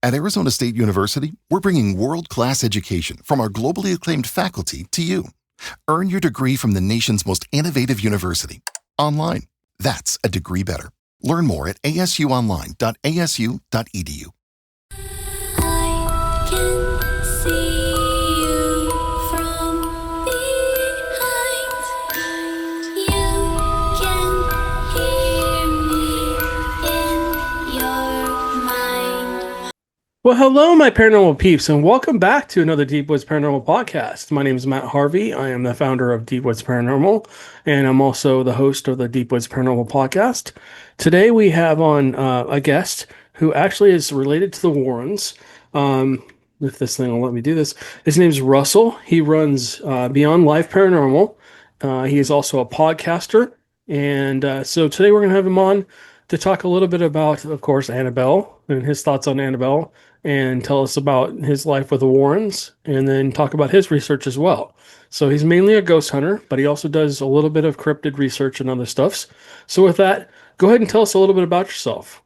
At Arizona State University, we're bringing world-class education from our globally acclaimed faculty to you. Earn your degree from the nation's most innovative university. Online. That's a degree better. Learn more at asuonline.asu.edu. I can see you from behind. You can hear me in your mind. Well, hello, my paranormal peeps, and welcome back to another Deep Woods Paranormal Podcast. My name is Matt Harvey. I am the founder of Deep Woods Paranormal, and I'm also the host of the Deep Woods Paranormal Podcast. Today we have on a guest who actually is related to the Warrens. If this thing will let me do this. His name is Russell. He runs Beyond Life Paranormal. He is also a podcaster, and so today we're going to have him on to talk a little bit about, of course, Annabelle and his thoughts on Annabelle, and tell us about his life with the Warrens, and then talk about his research as well. So he's mainly a ghost hunter, but he also does a little bit of cryptid research and other stuffs. So with that, go ahead and tell us a little bit about yourself.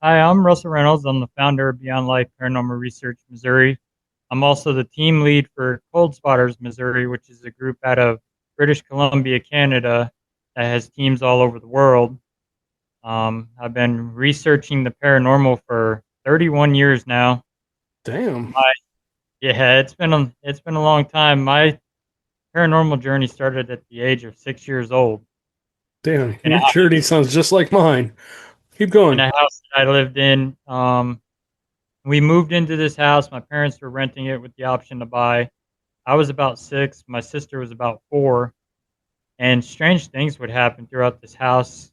Hi, I'm Russell Reynolds. I'm the founder of Beyond Life Paranormal Research Missouri. I'm also the team lead for Cold Spotters Missouri, which is a group out of British Columbia, Canada, that has teams all over the world. I've been researching the paranormal for 31 years now. Damn. It's been a long time. My paranormal journey started at the age of 6 years old. Damn, your journey sounds just like mine. Keep going. In a house that I lived in. We moved into this house. My parents were renting it with the option to buy. I was about 6. My sister was about 4. And strange things would happen throughout this house.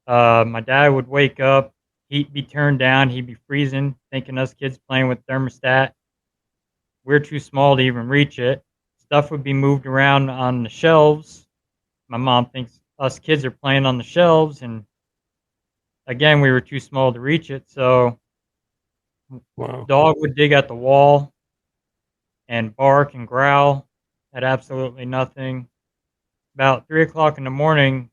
My dad would wake up. Heat be turned down. He'd be freezing, thinking us kids playing with thermostat. We're too small to even reach it. Stuff would be moved around on the shelves. My mom thinks us kids are playing on the shelves, and again, we were too small to reach it. So Wow. dog would dig at the wall and bark and growl at absolutely nothing. About 3 o'clock in the morning,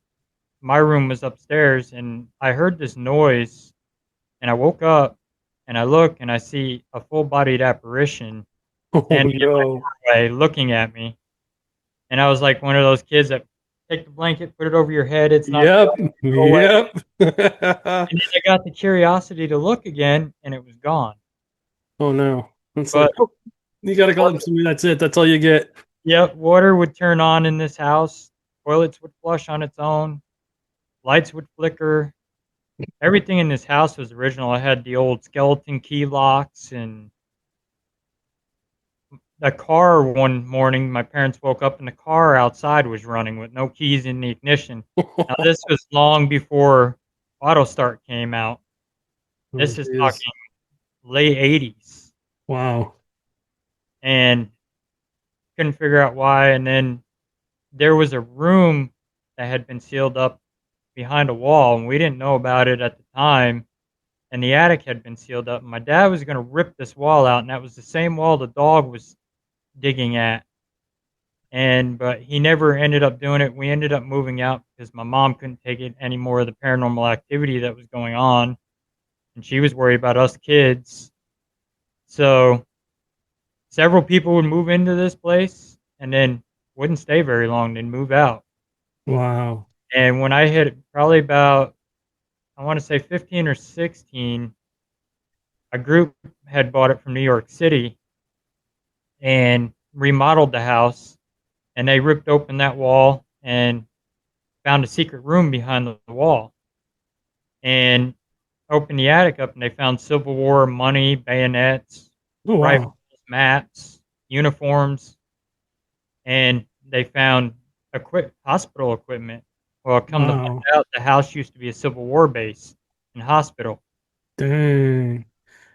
my room was upstairs, and I heard this noise, and I woke up, and I look, and I see a full-bodied apparition standing in my doorway looking at me. And I was like one of those kids that take the blanket, put it over your head. It's not. Yep. And then I got the curiosity to look again, and it was gone. Oh no. It's But- like, you gotta call him to me. That's it. That's all you get. Yep, water would turn on in this house. Toilets would flush on its own. Lights would flicker. Everything in this house was original. I had the old skeleton key locks, and the car one morning, my parents woke up and the car outside was running with no keys in the ignition. Now, this was long before auto start came out. This is talking late 80s. Wow. And couldn't figure out why. And then there was a room that had been sealed up behind a wall, and we didn't know about it at the time. And the attic had been sealed up. And my dad was going to rip this wall out, and that was the same wall the dog was digging at. But he never ended up doing it. We ended up moving out because my mom couldn't take it any more of the paranormal activity that was going on, and she was worried about us kids. So several people would move into this place and then wouldn't stay very long, then move out. Wow. And when I hit probably about, I want to say 15 or 16, a group had bought it from New York City and remodeled the house, and they ripped open that wall and found a secret room behind the wall, and opened the attic up, and they found Civil War money, bayonets, Oh, wow. rifles, maps, uniforms, and they found hospital equipment. Well, come to find out, the house used to be a Civil War base and hospital. Dang.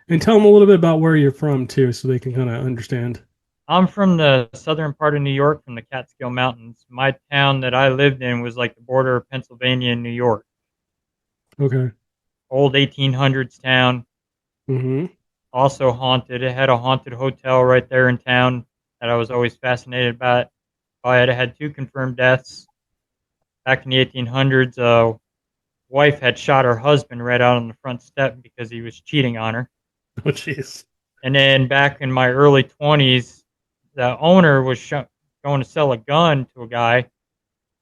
And tell them a little bit about where you're from, too, so they can kind of understand. I'm from the southern part of New York, from the Catskill Mountains. My town that I lived in was like the border of Pennsylvania and New York. Okay. Old 1800s town. Mm-hmm. Also haunted. It had a haunted hotel right there in town that I was always fascinated by it. It had 2 confirmed deaths. Back in the 1800s, a wife had shot her husband right out on the front step because he was cheating on her. Oh, jeez. And then back in my early 20s, the owner was going to sell a gun to a guy.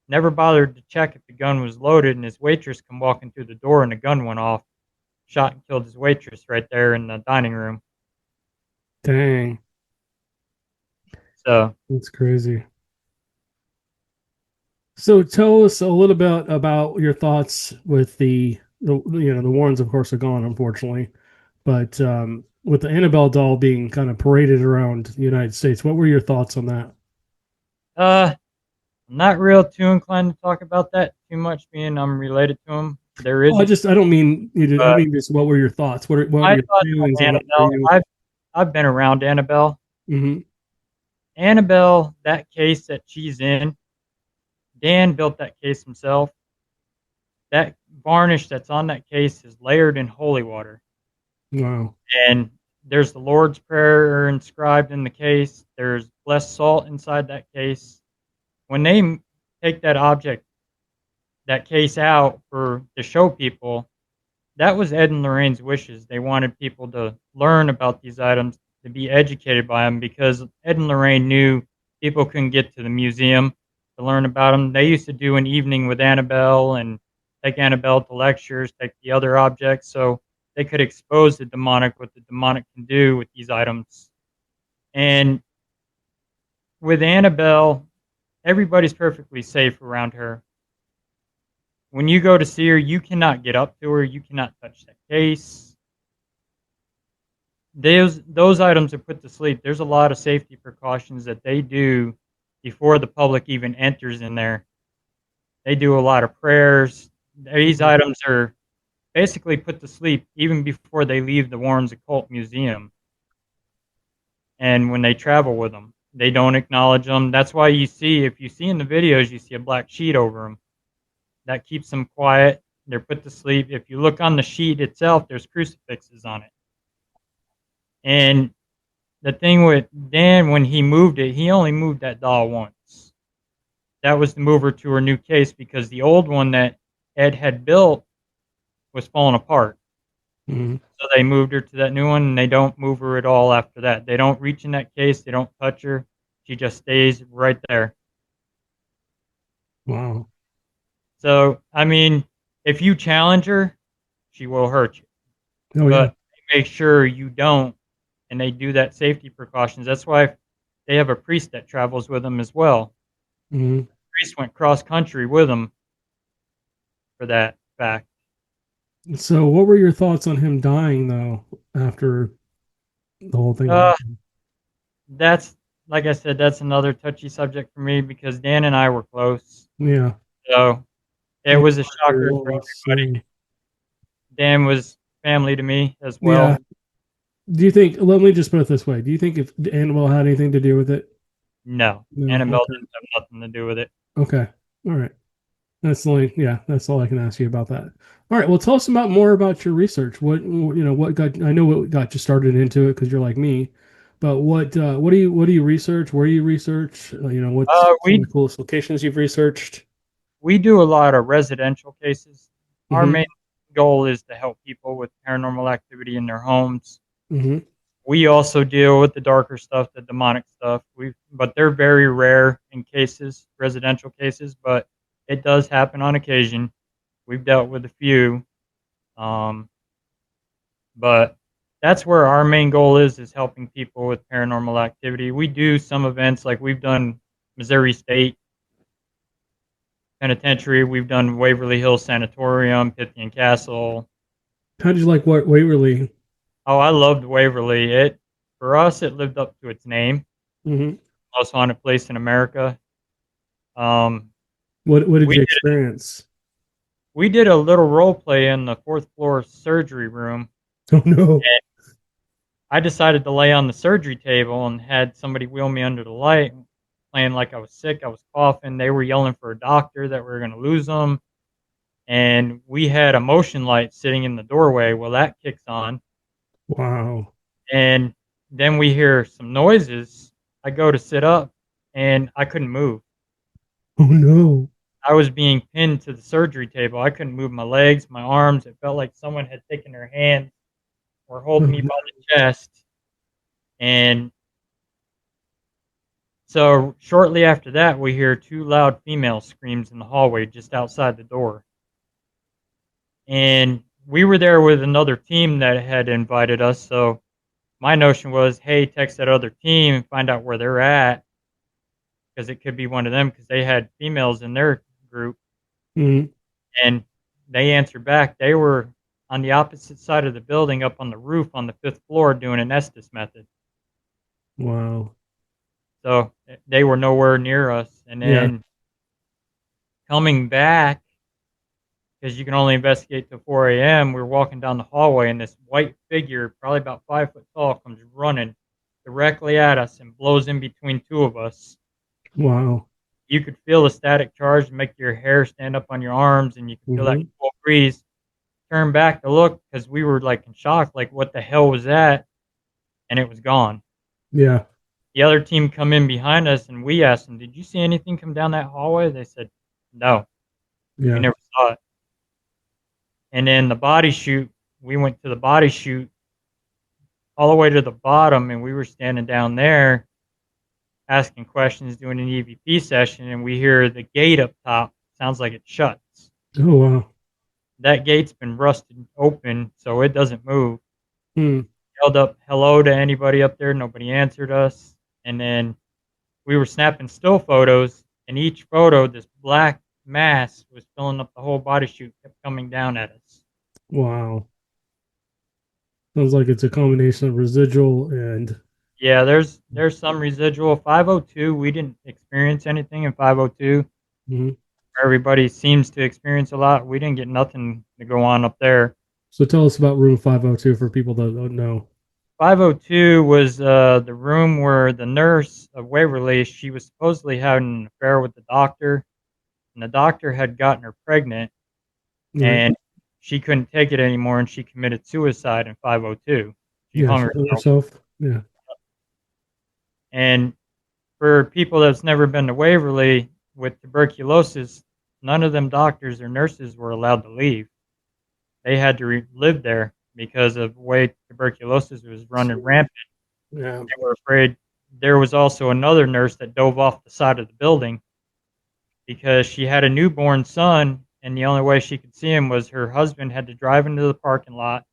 Never bothered to check if the gun was loaded, and his waitress come walking through the door, and the gun went off. Shot and killed his waitress right there in the dining room. Dang. So, That's crazy. So tell us a little bit about your thoughts with the Warrens, of course, are gone, unfortunately. But with the Annabelle doll being kind of paraded around the United States, what were your thoughts on that? I'm not real too inclined to talk about that too much, being I'm related to him. There is Well, I don't mean you to, I but mean just what were your thoughts? What were my your thoughts on feelings on that for Annabelle. you? I've been around Annabelle. Hmm. Annabelle, that case that she's in, Dan built that case himself. That varnish that's on that case is layered in holy water. Wow. And there's the Lord's Prayer inscribed in the case. There's blessed salt inside that case. When they take that case out to show people, that was Ed and Lorraine's wishes. They wanted people to learn about these items, to be educated by them, because Ed and Lorraine knew people couldn't get to the museum to learn about them. They used to do an evening with Annabelle and take Annabelle to lectures, take the other objects, so they could expose the demonic, what the demonic can do with these items. And with Annabelle, everybody's perfectly safe around her. When you go to see her, you cannot get up to her. You cannot touch that case. Those items are put to sleep. There's a lot of safety precautions that they do before the public even enters in there. They do a lot of prayers. These items are basically put to sleep even before they leave the Warrens Occult Museum. And when they travel with them, they don't acknowledge them. That's why if you see in the videos, you see a black sheet over them. That keeps them quiet. They're put to sleep. If you look on the sheet itself, there's crucifixes on it. And the thing with Dan, when he moved it, he only moved that doll once. That was to move her to her new case, because the old one that Ed had built was falling apart. Hmm. So they moved her to that new one, and they don't move her at all after that. They don't reach in that case. They don't touch her. She just stays right there. Wow. So, I mean, if you challenge her, she will hurt you. Oh, yeah. But they make sure you don't, and they do that safety precautions. That's why they have a priest that travels with them as well. Hmm. The priest went cross country with them for that fact. So, what were your thoughts on him dying, though, after the whole thing Uh, happened? that's like I said, that's another touchy subject for me, because Dan and I were close. Yeah. So it Yeah, was a your shocker for loss, everybody. Dan was family to me as yeah. well. Do you think, let me just put it this way. Do you think if Annabelle had anything to do with it? No, No. Annabelle Okay. didn't have nothing to do with it. Okay. All right. That's all I can ask you about that. All right. Well, tell us more about your research. I know what got you started into it because you're like me, but what do you research? Where do you research? What's Uh, some of we the coolest locations you've researched? we do a lot of residential cases. Our Mm-hmm. main goal is to help people with paranormal activity in their homes. Mm-hmm. We also deal with the darker stuff, the demonic stuff. But they're very rare in cases, residential cases, but it does happen on occasion. We've dealt with a few, um, but that's where our main goal is helping people with paranormal activity. We do some events, like we've done Missouri State Penitentiary, we've done Waverly Hills Sanatorium, Pythian Castle. How did you like Waverly? Oh, I loved Waverly. For us, it lived up to its name. Mm-hmm. Most haunted place in America. Um, What did we you did experience? we did a little role play in the fourth floor surgery room. Oh no. And I decided to lay on the surgery table and had somebody wheel me under the light, playing like I was sick. I was coughing. They were yelling for a doctor that we were going to lose them. And we had a motion light sitting in the doorway. Well, that kicks on. Wow. And then we hear some noises. I go to sit up, and I couldn't move. Oh no. I was being pinned to the surgery table. I couldn't move my legs, my arms. It felt like someone had taken their hand were holding me by the chest. And so shortly after that, we hear 2 loud female screams in the hallway just outside the door. And we were there with another team that had invited us. So my notion was, hey, text that other team and find out where they're at, because it could be one of them, because they had females in their group. Mhm. And they answered back. They were on the opposite side of the building, up on the roof on the 5th floor, doing an Estes method. Wow. So they were nowhere near us. And then coming back, because you can only investigate till 4 a.m., we were walking down the hallway, and this white figure, probably about 5 foot tall, comes running directly at us and blows in between 2 of us. Wow. You could feel the static charge make your hair stand up on your arms, and you could feel that cold breeze. Turn back to look, because we were like in shock, like what the hell was that? And it was gone. Yeah. The other team come in behind us, and we asked them, did you see anything come down that hallway? They said, no, Yeah. we never saw it. And then the body chute, we went to the body chute all the way to the bottom, and we were standing down there asking questions, doing an EVP session, and we hear the gate up top. Sounds like it shuts. Oh, wow. That gate's been rusted open, so it doesn't move. Hmm. Held up hello to anybody up there. Nobody answered us. And then we were snapping still photos, and each photo, this black mass was filling up the whole body chute, kept coming down at us. Wow. Sounds like it's a combination of residual and Yeah, there's some residual. 502, we didn't experience anything in 502. Mhm. Everybody seems to experience a lot. We didn't get nothing to go on up there. So tell us about room 502 for people that don't know. 502 was the room where the nurse of Waverly, she was supposedly having an affair with the doctor, and the doctor had gotten her pregnant, and she couldn't take it anymore, and she committed suicide in 502. She hung herself. Yeah. And for people that's never been to Waverly with tuberculosis, none of them doctors or nurses were allowed to leave. They had to live there because of the way tuberculosis was running rampant. Yeah. They were afraid. There was also another nurse that dove off the side of the building because she had a newborn son, and the only way she could see him was her husband had to drive into the parking lot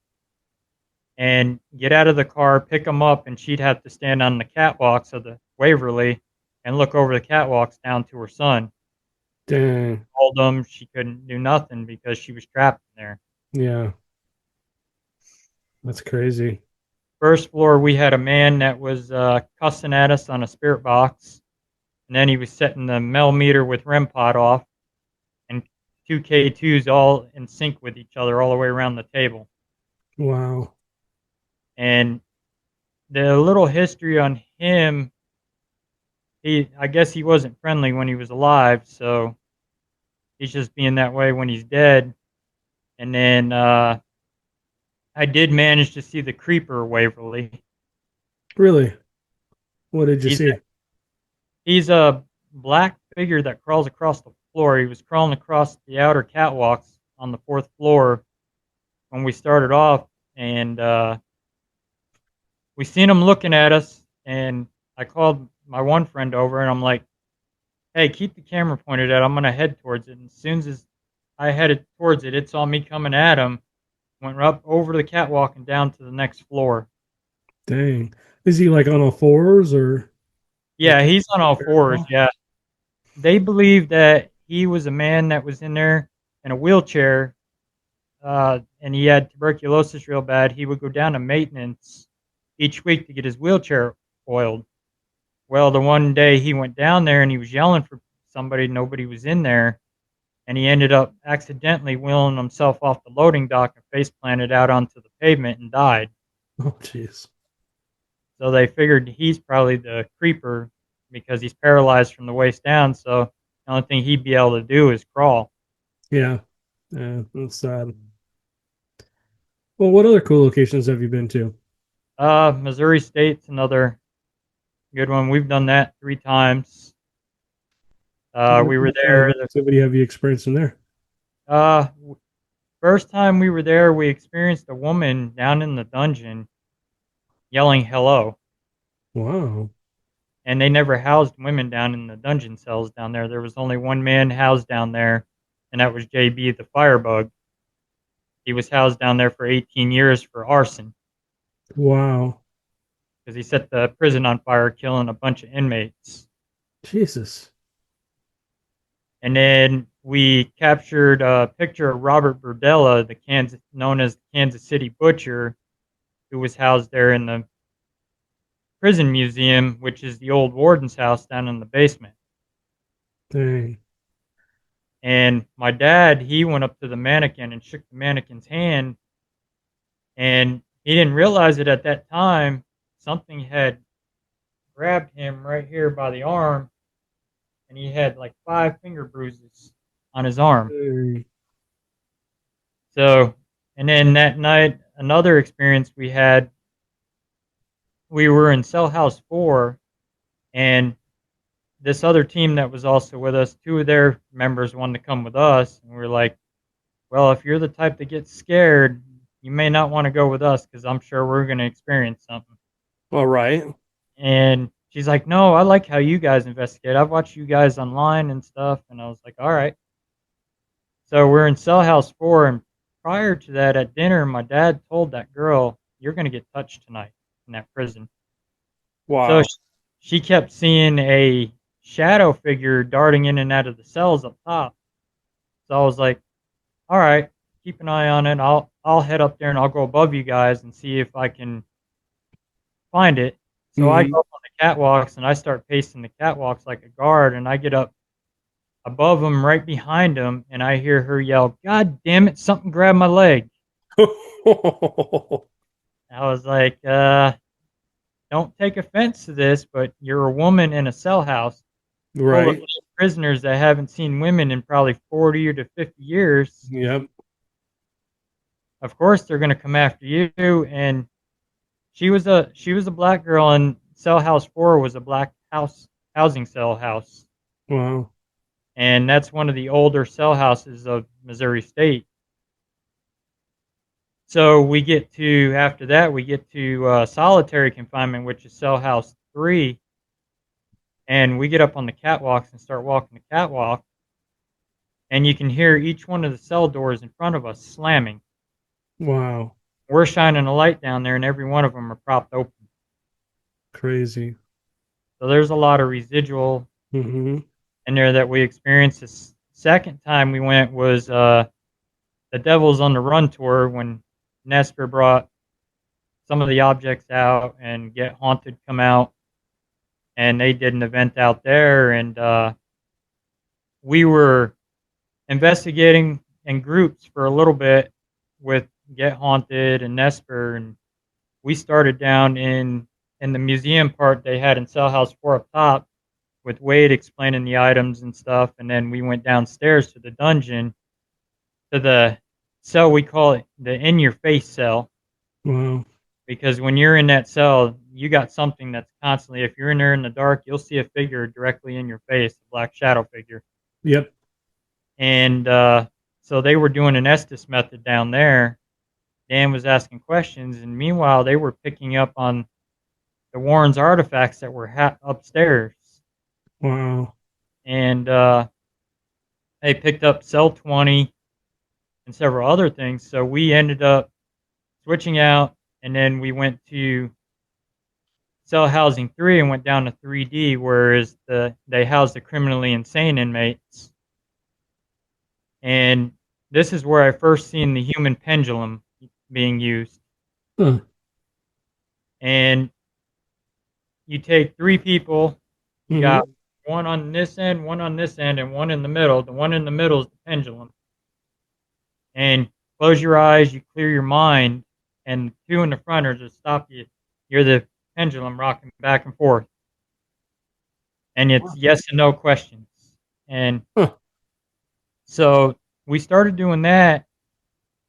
and get out of the car, pick him up, and she'd have to stand on the catwalks of the Waverly and look over the catwalks down to her son. Dang. Told them she couldn't do nothing because she was trapped in there. Yeah. That's crazy. First floor, we had a man that was cussing at us on a spirit box, and then he was setting the mel meter with REM pod off, and 2 K2s all in sync with each other all the way around the table. Wow. And the little history on him, I guess he wasn't friendly when he was alive, so he's just being that way when he's dead. And then I did manage to see the creeper Waverly. Really? What did you see? He's a black figure that crawls across the floor. He was crawling across the outer catwalks on the 4th floor when we started off, and we seen him looking at us, and I called my one friend over, and I'm like, hey, keep the camera pointed at. I'm going to head towards it. And as soon as I headed towards it, it saw me coming at him, went up over the catwalk and down to the next floor. Dang. Is he like on all fours or? Yeah, he's on all fours, yeah. They believe that he was a man that was in there in a wheelchair, and he had tuberculosis real bad. He would go down to maintenance each week to get his wheelchair oiled. Well, the one day he went down there and he was yelling for somebody, nobody was in there, and he ended up accidentally wheeling himself off the loading dock and face planted out onto the pavement and died. Oh, jeez. So they figured he's probably the creeper because he's paralyzed from the waist down, so the only thing he'd be able to do is crawl. Yeah. Yeah, that's sad. Well, what other cool locations have you been to? Missouri State's another good one. We've done that 3 times. We were there. What activity have you experienced in there? first time we were there, we experienced a woman down in the dungeon yelling hello. Wow. And they never housed women down in the dungeon cells down there. There was only one man housed down there, and that was JB the Firebug. He was housed down there for 18 years for arson Wow. because he set the prison on fire, killing a bunch of inmates. Jesus. And then we captured a picture of Robert Burdella, known as the Kansas City Butcher, who was housed there in the prison museum, which is the old warden's house down in the basement. Dang. And my dad, he went up to the mannequin and shook the mannequin's hand, and he didn't realize it at that time. Something had grabbed him right here by the arm, and he had like 5 finger bruises on his arm. Dang. So, and then that night, another experience we had, we were in Cell House 4, and this other team that was also with us, 2 of their members wanted to come with us, and we were like, well, if you're the type that gets scared, you may not want to go with us because I'm sure we're going to experience something. All right. And she's like, no, I like how you guys investigate. I've watched you guys online and stuff. And I was like, all right. So we're in Cell House 4, and prior to that, at dinner, my dad told that girl, you're going to get touched tonight in that prison. Wow. So she kept seeing a shadow figure darting in and out of the cells up top. So I was like, all right, keep an eye on it. I'll head up there and I'll go above you guys and see if I can find it. So I go up on the catwalks and I start pacing the catwalks like a guard, and I get up above them, right behind them, and I hear her yell, God damn it, something grabbed my leg. I was like, don't take offense to this, but you're a woman in a cell house full of Right. prisoners that haven't seen women in probably 40 or to 50 years. Yep. Of course they're going to come after you. And she was a black girl, and Cell House 4 was a black housing cell house. Wow. And that's one of the older cell houses of Missouri State. So after that, we get to solitary confinement, which is Cell House 3. And we get up on the catwalks and start walking the catwalk. And you can hear each one of the cell doors in front of us slamming. Wow. We're shining a light down there, and every one of them are propped open. Crazy. So there's a lot of residual Mm-hmm. in there that we experienced. The second time we went was the Devil's on the Run tour, when Nesper brought some of the objects out and Get Haunted come out, and they did an event out there, and we were investigating in groups for a little bit with Get Haunted and Nesper, and we started down in the museum part they had in Cell House 4 up top, with Wade explaining the items and stuff, and then we went downstairs to the dungeon, to the cell, we call it the in-your-face cell, Wow. because when you're in that cell, you got something that's constantly, if you're in there in the dark, you'll see a figure directly in your face, a black shadow figure. Yep. And so they were doing an Estes method down there. Dan was asking questions, and meanwhile, they were picking up on the Warren's artifacts that were upstairs. Wow. And they picked up Cell 20 and several other things. So we ended up switching out, and then we went to Cell Housing 3 and went down to 3D, whereas they housed the criminally insane inmates. And this is where I first seen the human pendulum being used. Huh. And you take 3 people, you Mhm. got one on this end, one on this end, and one in the middle. The one in the middle is the pendulum. And close your eyes, you clear your mind, and 2 in the front are to stop you. You're the pendulum rocking back and forth. And it's yes and no questions. And Huh. so we started doing that,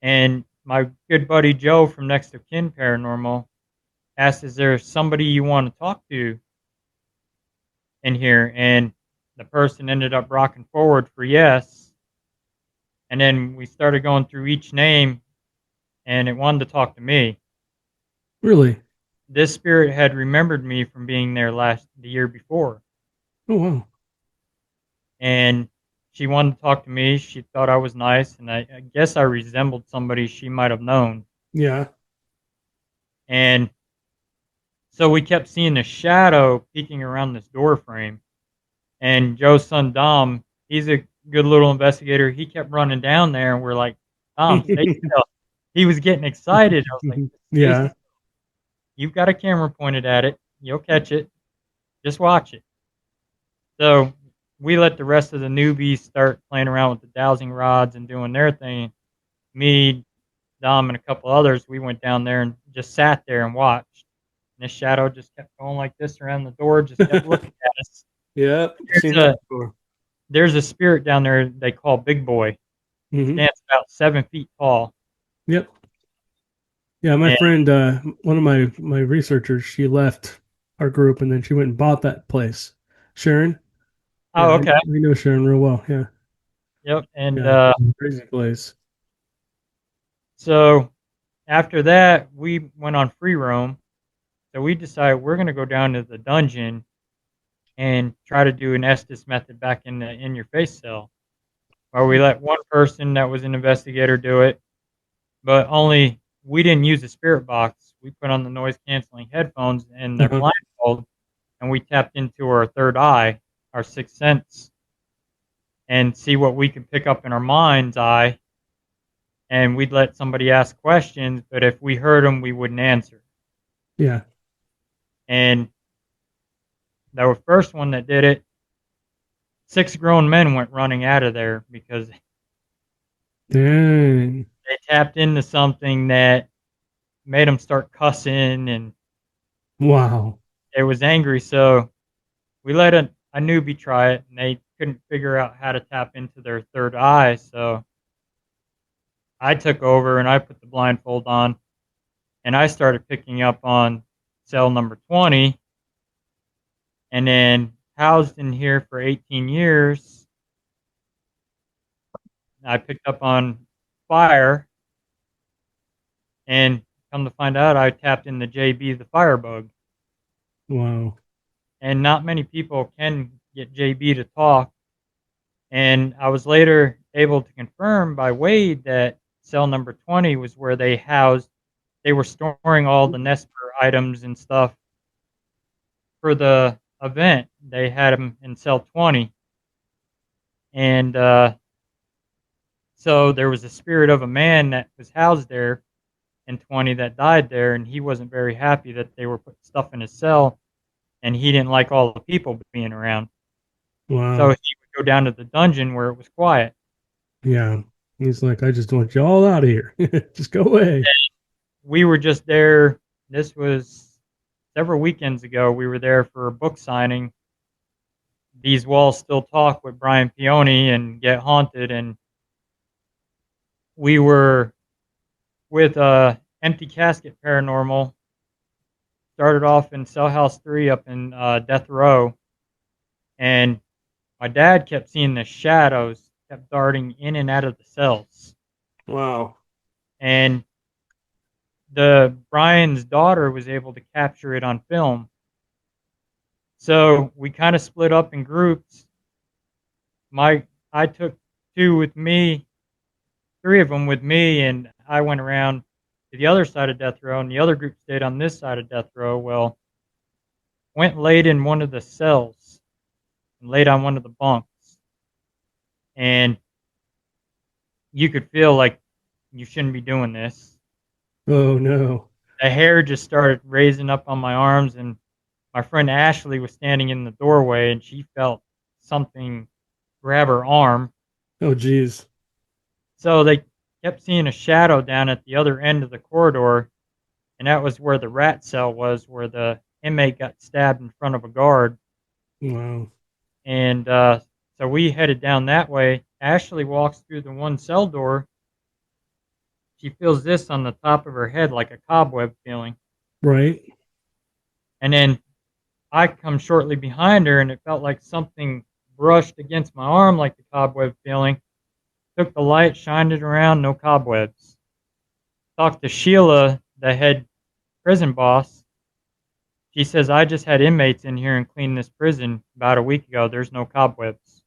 and my good buddy Joe from Next of Kin Paranormal asked, is there somebody you want to talk to in here? And the person ended up rocking forward for yes. And then we started going through each name, and it wanted to talk to me. Really? This spirit had remembered me from being there the year before. Oh, wow. And she wanted to talk to me. She thought I was nice, and I guess I resembled somebody she might have known. Yeah. And so we kept seeing a shadow peeking around this door frame. And Joe's son, Dom, he's a good little investigator. He kept running down there, and we're like, Dom, stay still. He was getting excited. I was like, Yeah. Stacy, you've got a camera pointed at it. You'll catch it. Just watch it. So we let the rest of the newbies start playing around with the dowsing rods and doing their thing. Me, Dom, and a couple others, we went down there and just sat there and watched. And this shadow just kept going like this around the door, just kept looking at us. Yeah. Seen that before. There's a spirit down there they call Big Boy. Mhm. Stands about 7 feet tall. Yep. Yeah, my friend, one of my researchers, she left our group and then she went and bought that place. Sharon. Oh, Yeah, okay. we know Sharon real well. Yeah. Yep. And Yeah. Crazy place. so after that, we went on free roam. So we decided we're going to go down to the dungeon and try to do an Estes method back in the in your face cell, where we let one person that was an investigator do it, but only we didn't use the spirit box. We put on the noise canceling headphones and their blindfold, and we tapped into our third eye, our sixth sense, and see what we could pick up in our mind's eye. And we'd let somebody ask questions, but if we heard them, we wouldn't answer. Yeah. And the first one that did it, 6 grown men went running out of there because Dang. they tapped into something that made them start cussing, and Wow. it was angry. So we let a newbie try it, and they couldn't figure out how to tap into their third eye. So I took over and I put the blindfold on, and I started picking up on cell number 20. And then housed in here for 18 years, I picked up on fire, and come to find out, I tapped in the JB, the firebug. Wow. And not many people can get JB to talk. And I was later able to confirm by Wade that cell number 20 was where they were storing all the Nesper items and stuff for the event. They had them in cell 20. And so there was a spirit of a man that was housed there in 20 that died there, and he wasn't very happy that they were putting stuff in his cell, and he didn't like all the people being around. Wow. So he would go down to the dungeon where it was quiet. Yeah. He's like, I just want you all out of here. Just go away. And we were just there. This was several weekends ago. We were there for a book signing. These Walls Still Talk with Brian Peony and Get Haunted, and we were with Empty Casket Paranormal. Started off in Cell House 3 up in Death Row, and my dad kept seeing the shadows kept darting in and out of the cells. Wow. And Brian's daughter was able to capture it on film. So we kind of split up in groups. I took 2 with me, 3 of them with me, and I went around to the other side of Death Row, and the other group stayed on this side of Death Row. Well, went and laid in one of the cells and laid on one of the bunks. And you could feel like you shouldn't be doing this. Oh, no. The hair just started raising up on my arms, and my friend Ashley was standing in the doorway, and she felt something grab her arm. Oh, geez. So they kept seeing a shadow down at the other end of the corridor, and that was where the rat cell was, where the inmate got stabbed in front of a guard. Wow. And so we headed down that way. Ashley walks through the one cell door. She feels this on the top of her head, like a cobweb feeling. Right. And then I come shortly behind her, and it felt like something brushed against my arm, like the cobweb feeling. Took the light, shined it around, no cobwebs. Talked to Sheila, the head prison boss. She says, I just had inmates in here and cleaned this prison about a week ago. There's no cobwebs.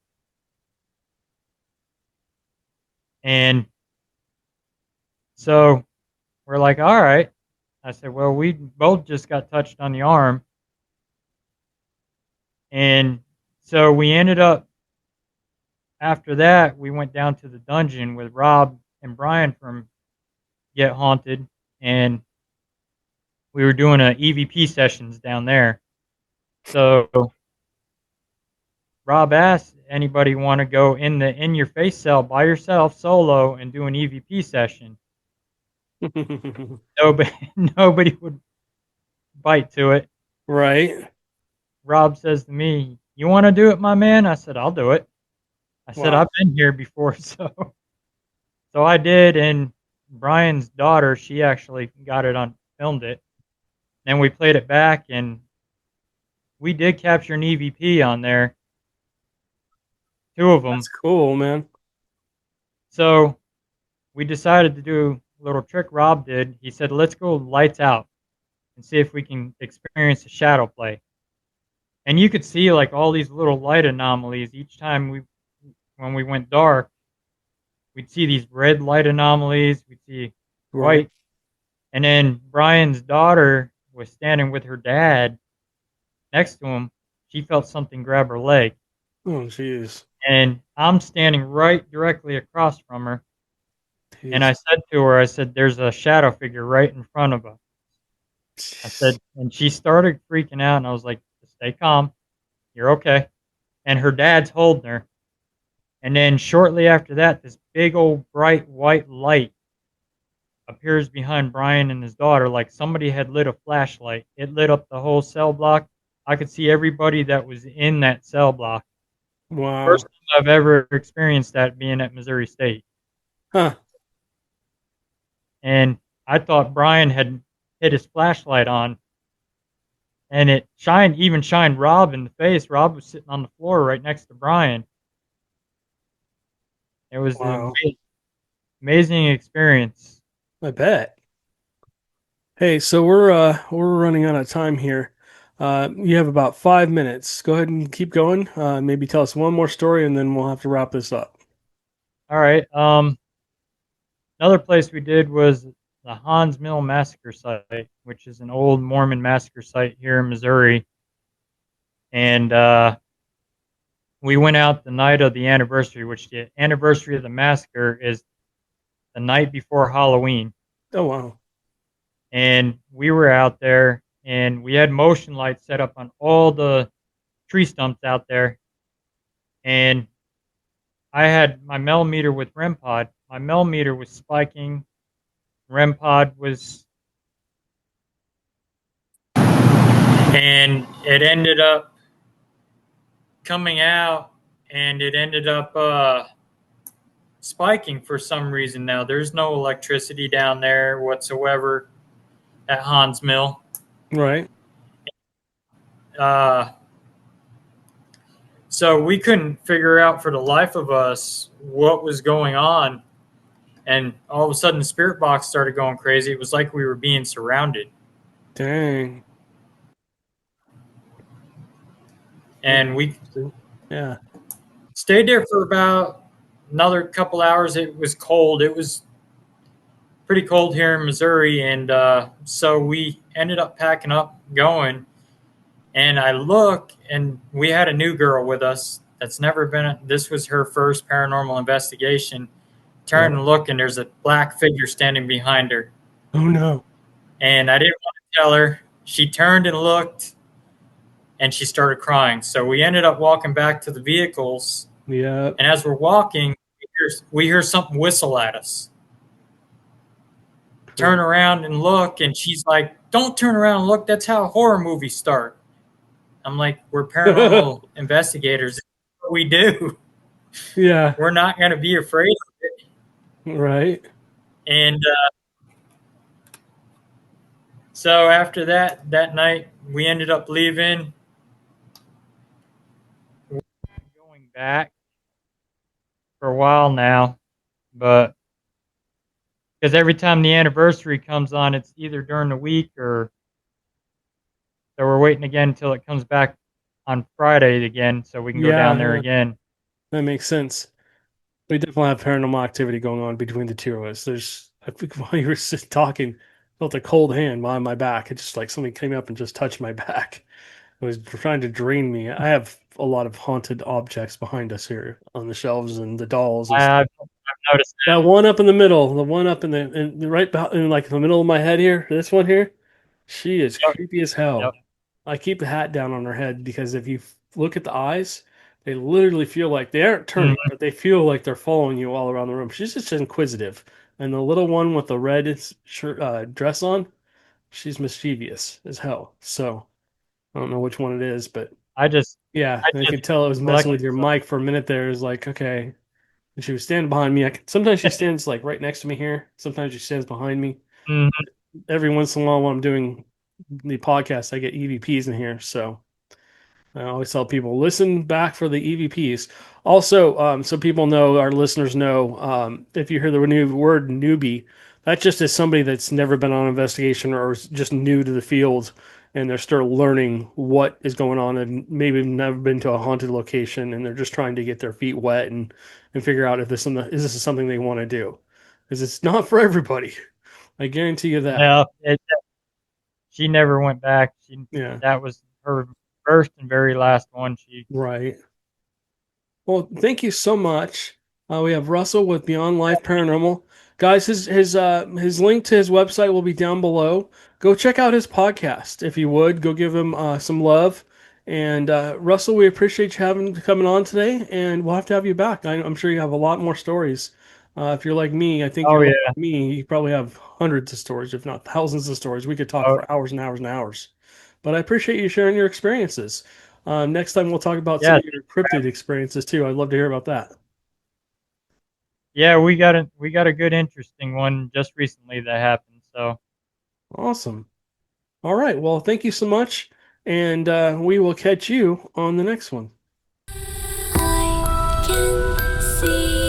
And so we're like, all right. I said, well, we both just got touched on the arm. And so we ended up, after that, we went down to the dungeon with Rob and Brian from Get Haunted. And we were doing a EVP sessions down there. So Rob asked, anybody want to go in the in your face cell by yourself solo and do an EVP session? Nobody would bite to it. Right. Rob says to me, you want to do it, my man? I said, I'll do it. I said, Wow. I've been here before, so I did. And Brian's daughter, she actually got it on, filmed it. Then we played it back, and we did capture an EVP on there. 2 of them. That's cool, man. So we decided to do a little trick Rob did. He said, let's go lights out and see if we can experience a shadow play. And you could see like all these little light anomalies each time when we went dark. We'd see these red light anomalies. We'd see white. Right. And then Brian's daughter was standing with her dad next to him. She felt something grab her leg. Oh, jeez. And I'm standing right directly across from her. And I said to her, I said, there's a shadow figure right in front of us. I said, and she started freaking out, and I was like, stay calm. You're okay. And her dad's holding her. And then shortly after that, this big old bright white light appears behind Brian and his daughter like somebody had lit a flashlight. It lit up the whole cell block. I could see everybody that was in that cell block. Wow. First time I've ever experienced that being at Missouri State. Huh. And I thought Brian had hit his flashlight on, and it even shined Rob in the face. Rob was sitting on the floor right next to Brian. It was Wow. an amazing experience. I bet. Hey, so we're running out of time here. You have about 5 minutes. Go ahead and keep going. Maybe tell us one more story, and then we'll have to wrap this up. All right. Another place we did was the Hans Mill Massacre Site, which is an old Mormon massacre site here in Missouri. And we went out the night of the anniversary, which the anniversary of the massacre is the night before Halloween. Oh, wow. And we were out there, and we had motion lights set up on all the tree stumps out there. And I had my millimeter with REM pod. My millimeter was spiking. REM pod was, and it ended up coming out, and it ended up spiking for some reason. Now there's no electricity down there whatsoever at Hans Mill. Right. So we couldn't figure out for the life of us what was going on. And all of a sudden the spirit box started going crazy. It was like we were being surrounded. Dang. And we Yeah. stayed there for about another couple hours. It was cold. It was pretty cold here in Missouri. And so we ended up packing up, going. And I look, and we had a new girl with us that's never been, this was her first paranormal investigation. Turn and look, and there's a black figure standing behind her. Oh, no. And I didn't want to tell her. She turned and looked, and she started crying. So we ended up walking back to the vehicles. Yeah. And as we're walking, we hear something whistle at us. Turn around and look, and she's like, don't turn around and look. That's how horror movies start. I'm like, we're paranormal investigators. That's what we do. Yeah. We're not going to be afraid of it. Right. And so after that night, we ended up leaving. We're going back for a while now. But because every time the anniversary comes on, it's either during the week or so we're waiting again until it comes back on Friday again, so we can go down there Yeah, again. that makes sense. We definitely have paranormal activity going on between the two of us. I think while you were talking, I felt a cold hand behind my back. It just like somebody came up and just touched my back. It was trying to drain me. I have a lot of haunted objects behind us here on the shelves and the dolls and stuff. I've noticed That one up in the middle, the one up in the right in like the middle of my head here, this one here, she is that. creepy as Yep. hell. I keep the hat down on her head because if you look at the eyes, they literally feel like they aren't turning, Mhm. but they feel like they're following you all around the room. She's just inquisitive. And the little one with the red shirt, dress on, she's mischievous as hell. So I don't know which one it is, but I just yeah, I I just could tell it was messing with collected your some. mic for a minute there. It's like, okay. And she was standing behind me. Sometimes she stands like right next to me here. Sometimes she stands behind me. Mhm. Every once in a while, when I'm doing the podcast, I get EVPs in here. So I always tell people listen back for the EVPs. Also, so people know, our listeners know, if you hear the new word newbie, that just is somebody that's never been on an investigation or is just new to the field, and they're still learning what is going on and maybe never been to a haunted location, and they're just trying to get their feet wet and figure out if this is something they want to do, because it's not for everybody. I guarantee you that. Yeah, she never went back. Yeah, That was her first and very last one. She right. Well, thank you so much. We have Russell with Beyond Life Paranormal. Guys, his link to his website will be down below. Go check out his podcast if you would. Go give him some love. And Russell, we appreciate you coming on today, and we'll have to have you back. I'm sure you have a lot more stories. If you're like me, I think Oh you're like yeah. me. You probably have hundreds of stories, if not thousands of stories. We could talk Oh for hours and hours and hours. But I appreciate you sharing your experiences. Next time we'll talk about some yeah. of your cryptid experiences too. I'd love to hear about that. Yeah, we got a good interesting one just recently that happened. So Awesome. All right. Well, thank you so much, and we will catch you on the next one. I can see